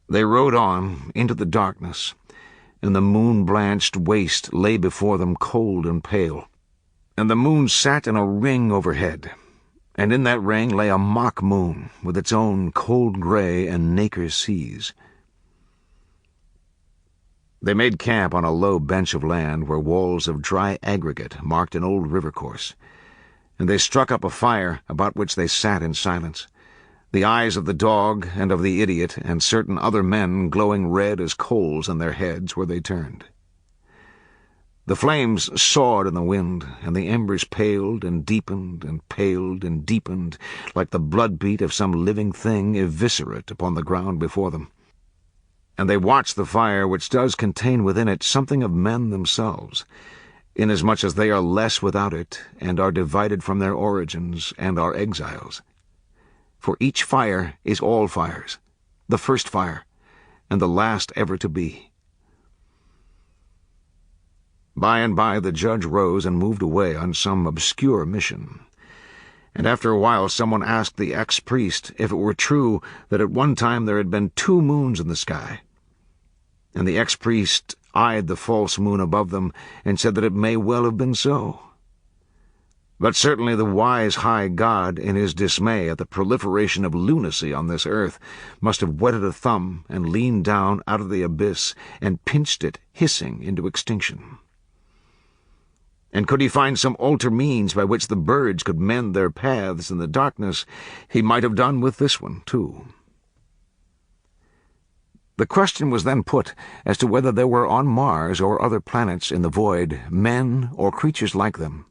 They rode on into the darkness, and the moon-blanched waste lay before them cold and pale. And the moon sat in a ring overhead, and in that ring lay a mock moon with its own cold gray and nacre seas. They made camp on a low bench of land where walls of dry aggregate marked an old river course, and they struck up a fire about which they sat in silence, the eyes of the dog and of the idiot and certain other men glowing red as coals in their heads where they turned. The flames soared in the wind, and the embers paled and deepened and paled and deepened like the blood-beat of some living thing eviscerate upon the ground before them. And they watched the fire, which does contain within it something of men themselves, inasmuch as they are less without it, and are divided from their origins, and are exiles. For each fire is all fires, the first fire, and the last ever to be. By and by the judge rose and moved away on some obscure mission, and after a while someone asked the ex-priest if it were true that at one time there had been 2 moons in the sky, and the ex-priest eyed the false moon above them and said that it may well have been so. But certainly the wise high God, in his dismay at the proliferation of lunacy on this earth, must have whetted a thumb and leaned down out of the abyss and pinched it, hissing, into extinction. And could he find some alter means by which the birds could mend their paths in the darkness, he might have done with this one, too. The question was then put as to whether there were on Mars or other planets in the void men or creatures like them.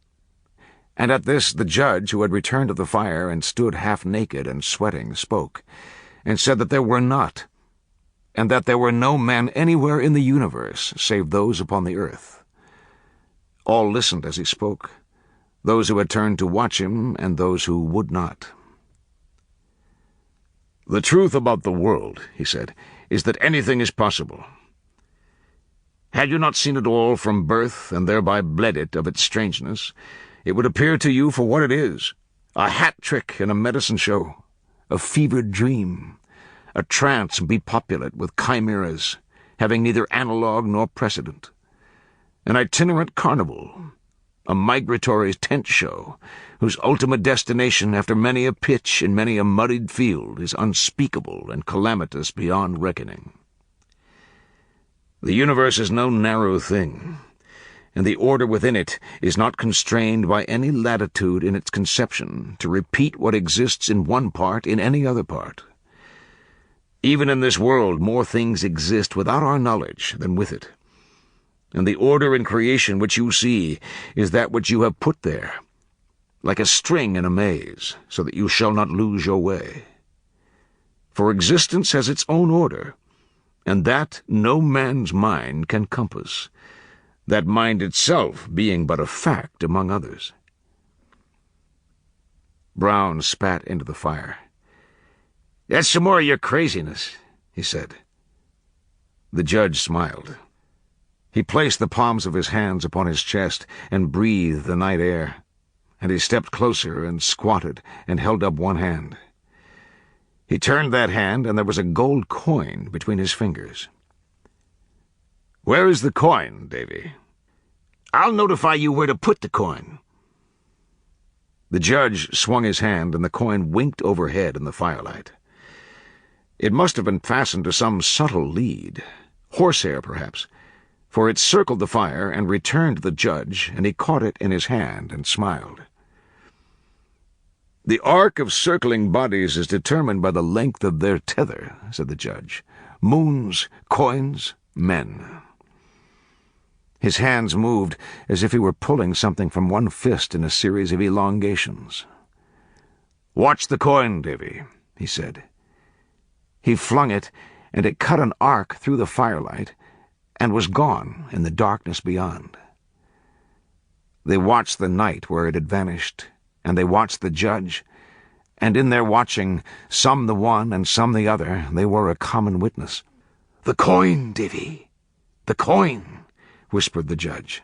And at this the judge, who had returned to the fire and stood half-naked and sweating, spoke, and said that there were not, and that there were no men anywhere in the universe save those upon the earth. All listened as he spoke, those who had turned to watch him and those who would not. "The truth about the world," he said, "is that anything is possible. Had you not seen it all from birth and thereby bled it of its strangeness, it would appear to you for what it is, a hat trick in a medicine show, a fevered dream, a trance bepopulate with chimeras, having neither analogue nor precedent, an itinerant carnival, a migratory tent show, whose ultimate destination, after many a pitch in many a muddied field, is unspeakable and calamitous beyond reckoning. The universe is no narrow thing, and the order within it is not constrained by any latitude in its conception to repeat what exists in one part in any other part. Even in this world more things exist without our knowledge than with it, and the order in creation which you see is that which you have put there, like a string in a maze, so that you shall not lose your way. For existence has its own order, and that no man's mind can compass, that mind itself being but a fact among others." Brown spat into the fire. "That's some more of your craziness," he said. The judge smiled. He placed the palms of his hands upon his chest and breathed the night air, and he stepped closer and squatted and held up one hand. He turned that hand, and there was a gold coin between his fingers. "Where is the coin, Davy?" "I'll notify you where to put the coin." The judge swung his hand, and the coin winked overhead in the firelight. It must have been fastened to some subtle lead, horsehair perhaps, for it circled the fire and returned to the judge, and he caught it in his hand and smiled. "The arc of circling bodies is determined by the length of their tether," said the judge. "Moons, coins, men." His hands moved as if he were pulling something from one fist in a series of elongations. "Watch the coin, Davy," he said. He flung it, and it cut an arc through the firelight, and was gone in the darkness beyond. They watched the night where it had vanished, and they watched the judge, and in their watching, some the one and some the other, they were a common witness. "The coin, Davy! The coin!" whispered the judge.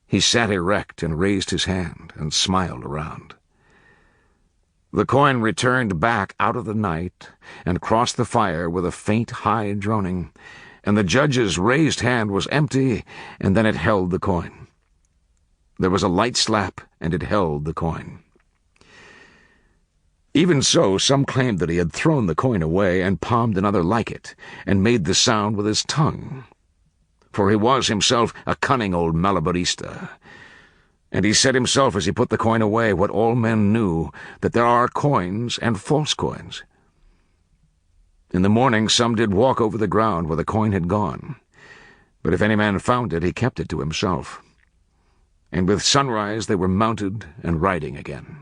He sat erect and raised his hand and smiled around. The coin returned back out of the night and crossed the fire with a faint, high droning, and the judge's raised hand was empty, and then it held the coin. There was a light slap, and it held the coin. Even so, some claimed that he had thrown the coin away and palmed another like it, and made the sound with his tongue. For he was himself a cunning old malabarista, and he said himself as he put the coin away what all men knew, that there are coins and false coins. In the morning some did walk over the ground where the coin had gone, but if any man found it, he kept it to himself. And with sunrise they were mounted and riding again.